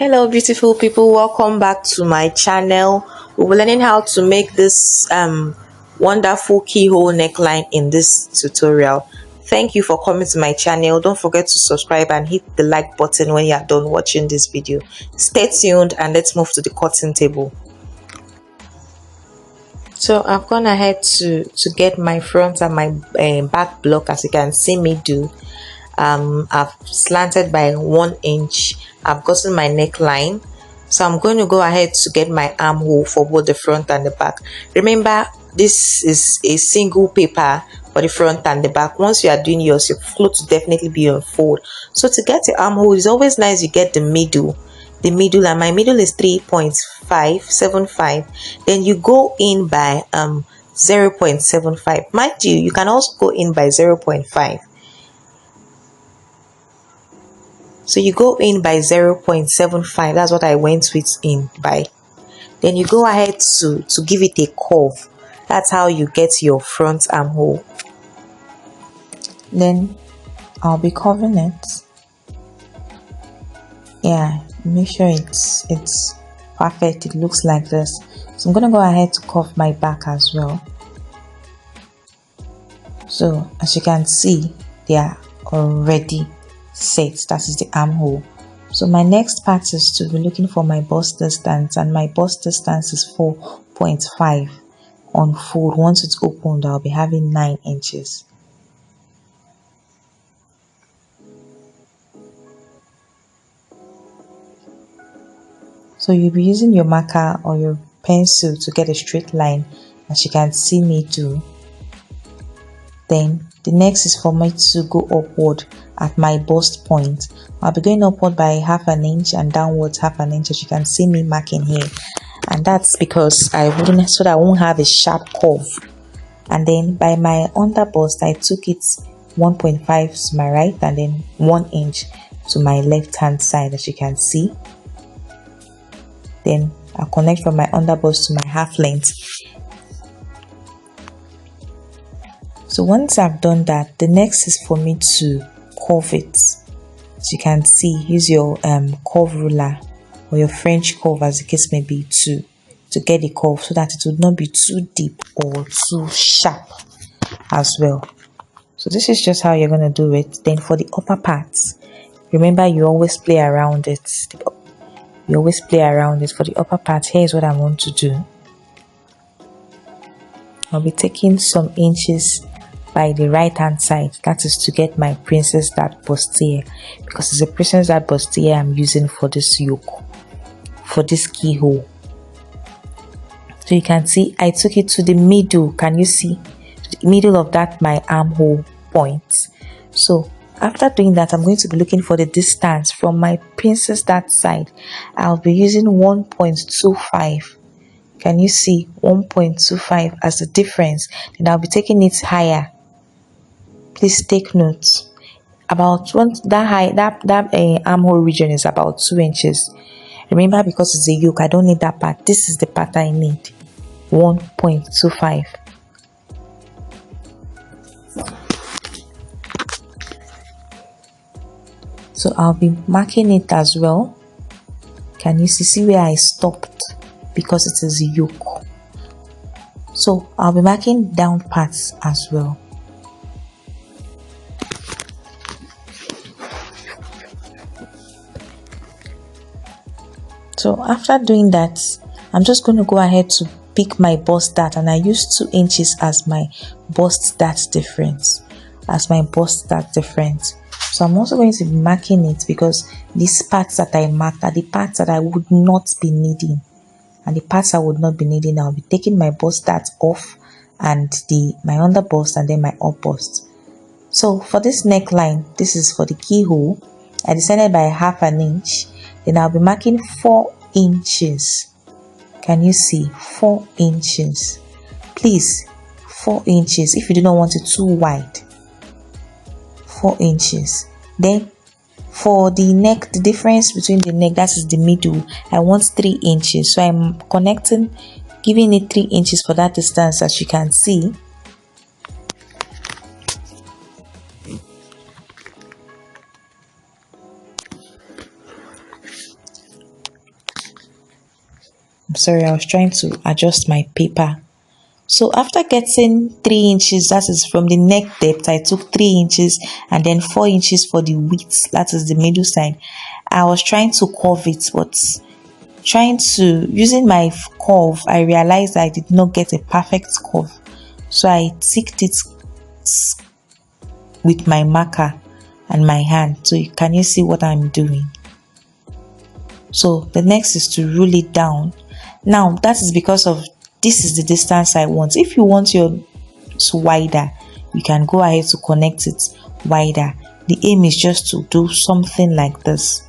Hello beautiful people, welcome back to my channel. We'll be learning how to make this wonderful keyhole neckline in this tutorial. Thank you for coming to my channel. Don't forget to subscribe and hit the like button when you are done watching this video. Stay tuned and let's move to the cutting table. So I've gone ahead to get my front and my back block, as you can see me do. I've slanted by 1 inch. I've gotten my neckline, so I'm going to go ahead to get my armhole for both the front and the back. Remember, this is a single paper for the front and the back. Once you are doing yours, your clothes will definitely be on fold. So to get the armhole, it's always nice you get the middle, and my middle is 3.575. then you go in by 0.75. mind you can also go in by 0.5. So you go in by 0.75. That's what I went with in by. Then you go ahead to give it a curve. That's how you get your front armhole. Then I'll be curving it. Yeah, make sure it's perfect. It looks like this. So I'm gonna go ahead to curve my back as well. So as you can see, they are already set. That is the armhole. So my next part is to be looking for my bust distance, and my bust distance is 4.5 on fold. Once it's opened, I'll be having 9 inches. So you'll be using your marker or your pencil to get a straight line, as you can see me do. Then the next is for me to go upward at my bust point. I'll be going upward by 1/2 inch and downwards 1/2 inch, as you can see me marking here. And that's because so that I won't have a sharp curve. And then by my under bust, I took it 1.5 to my right and then 1 inch to my left hand side, as you can see. Then I'll connect from my under bust to my half length. So once I've done that, the next is for me to curve it. As you can see, use your curve ruler or your French curve, as the case may be, to get the curve so that it would not be too deep or too sharp as well. So this is just how you're going to do it. Then for the upper parts, remember you always play around it. You always play around it. For the upper part, here's what I want to do. I'll be taking some inches by the right hand side. That is to get my princess dart bustier, because it's a princess dart bustier I'm using for this yoke, for this keyhole. So you can see I took it to the middle. Can you see? To the middle of that my armhole point. So after doing that, I'm going to be looking for the distance from my princess dart side. I'll be using 1.25. Can you see 1.25 as the difference? Then I'll be taking it higher. Please take note. About that armhole region is about 2 inches. Remember, because it's a yoke, I don't need that part. This is the part I need. 1.25. So I'll be marking it as well. Can you see where I stopped? Because it is a yoke. So I'll be marking down parts as well. So after doing that, I'm just going to go ahead to pick my bust dart, and I use 2 inches as my bust dart difference. So I'm also going to be marking it, because these parts that I marked are the parts that I would not be needing. And the parts I would not be needing, I'll be taking my bust dart off, and my under bust and then my up bust. So for this neckline, this is for the keyhole, I descended by 1/2 inch. Then I'll be marking 4 inches. Can you see? 4 inches. Please, 4 inches. If you do not want it too wide, 4 inches. Then for the neck, the difference between the neck, that is the middle, I want 3 inches. So I'm giving it 3 inches for that distance, as you can see. I'm sorry, I was trying to adjust my paper. So after getting 3 inches, that is from the neck depth, I took 3 inches and then 4 inches for the width, that is the middle side. I was trying to curve it, but using my curve, I realized I did not get a perfect curve. So I ticked it with my marker and my hand. So can you see what I'm doing? So the next is to rule it down. Now that is because of this is the distance I want. If you want yours wider, you can go ahead to connect it wider. The aim is just to do something like this,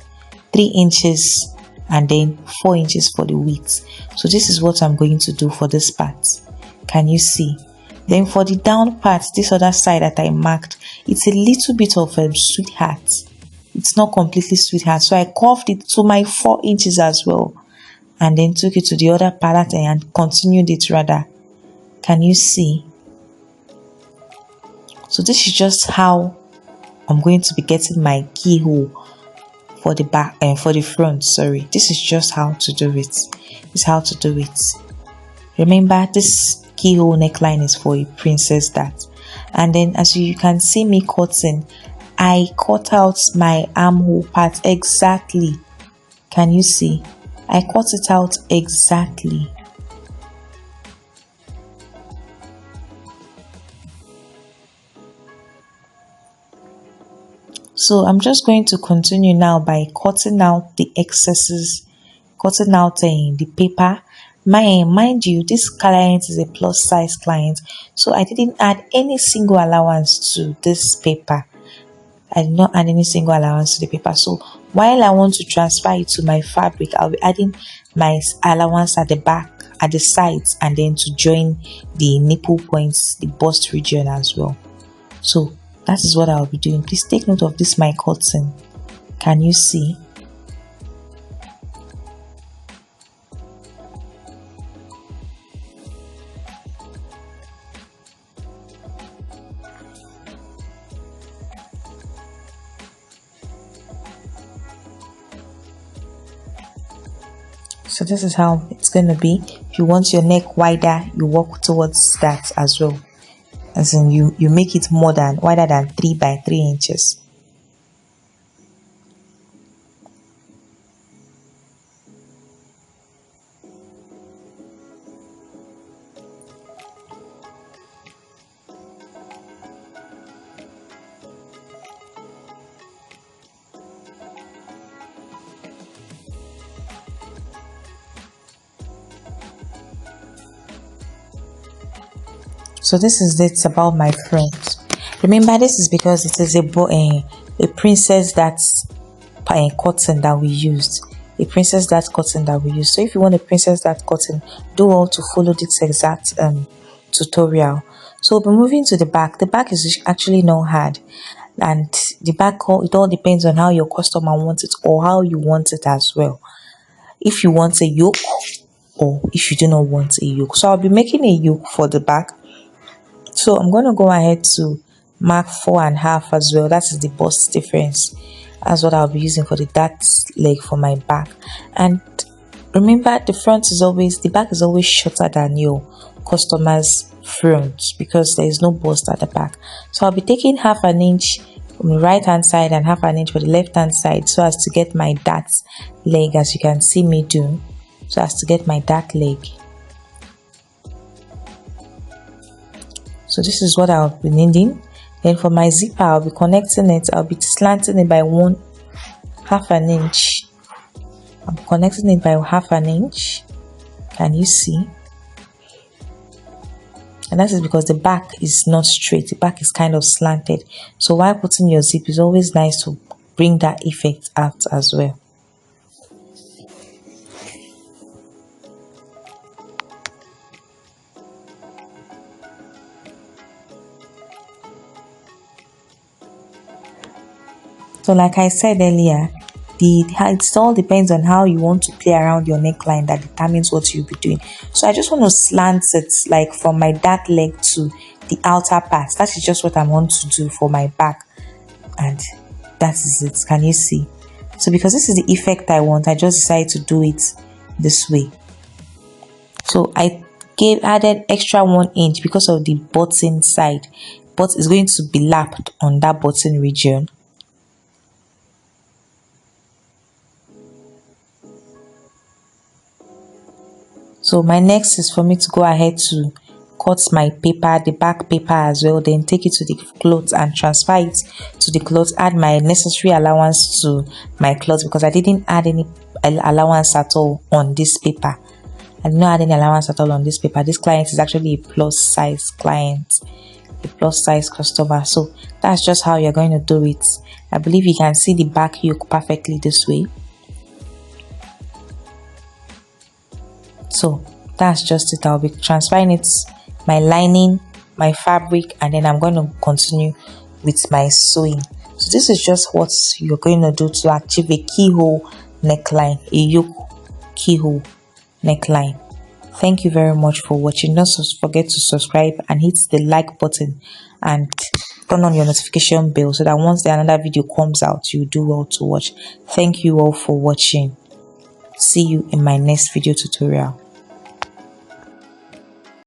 3 inches and then 4 inches for the width. So this is what I'm going to do for this part. Can you see? Then for the down part, this other side that I marked, it's a little bit of a sweetheart. It's not completely sweetheart, so I curved it to my 4 inches as well, and then took it to the other part and continued it rather. Can you see? So this is just how I'm going to be getting my keyhole for the back and for the front. Sorry, this is just how to do it. This is how to do it. Remember, this keyhole neckline is for a princess dart. And then as you can see me cutting, I cut out my armhole part exactly. Can you see? I cut it out exactly. So I'm just going to continue now by cutting out the excesses, cutting out the paper. Mind you, this client is a plus size client, so I didn't add any single allowance to this paper. I did not add any single allowance to the paper. So while I want to transfer it to my fabric, I'll be adding my allowance at the back, at the sides, and then to join the nipple points, the bust region as well. So that is what I'll be doing. Please take note of this, my cutting. Can you see? So this is how it's going to be. If you want your neck wider, you work towards that as well. As in you make it wider than 3 by 3 inches. So this is it about my front. Remember, this is because it is a princess that's cotton that we used. A princess that cotton that we used. So if you want a princess that cotton, do all to follow this exact tutorial. So we'll be moving to the back. The back is actually not hard, and the back, it all depends on how your customer wants it or how you want it as well. If you want a yoke or if you do not want a yoke. So I'll be making a yoke for the back. So I'm going to go ahead to mark 4.5 as well. That is the bust difference. That's what I'll be using for the dart leg for my back. And remember, the back is always shorter than your customer's front because there is no bust at the back. So I'll be taking 1/2 inch from the right hand side and 1/2 inch for the left hand side so as to get my dart leg, as you can see me do. So as to get my dart leg. So this is what I'll be needing. Then for my zipper, I'll be connecting it. I'll be slanting it by 1/2 inch. I'm connecting it by 1/2 inch. Can you see? And that is because the back is not straight. The back is kind of slanted. So while putting your zip, it's always nice to bring that effect out as well. So like I said earlier, it all depends on how you want to play around your neckline that determines what you'll be doing. So I just want to slant it like from my dart leg to the outer part. That is just what I want to do for my back, and that is it. Can you see? So because this is the effect I want, I just decided to do it this way. So I added extra 1 inch because of the button side, but it's going to be lapped on that button region. So my next is for me to go ahead to cut my paper, the back paper as well, then take it to the cloth and transfer it to the cloth, add my necessary allowance to my cloth because I didn't add any allowance at all on this paper. I did not add any allowance at all on this paper. This client is actually a plus size client, a plus size customer. So that's just how you're going to do it. I believe you can see the back yoke perfectly this way. So that's just it. I'll be transferring it, my lining, my fabric, and then I'm going to continue with my sewing. So this is just what you're going to do to achieve a keyhole neckline, a yoke keyhole neckline. Thank you very much for watching. Don't forget to subscribe and hit the like button and turn on your notification bell so that once another video comes out, you do well to watch. Thank you all for watching. See you in my next video tutorial.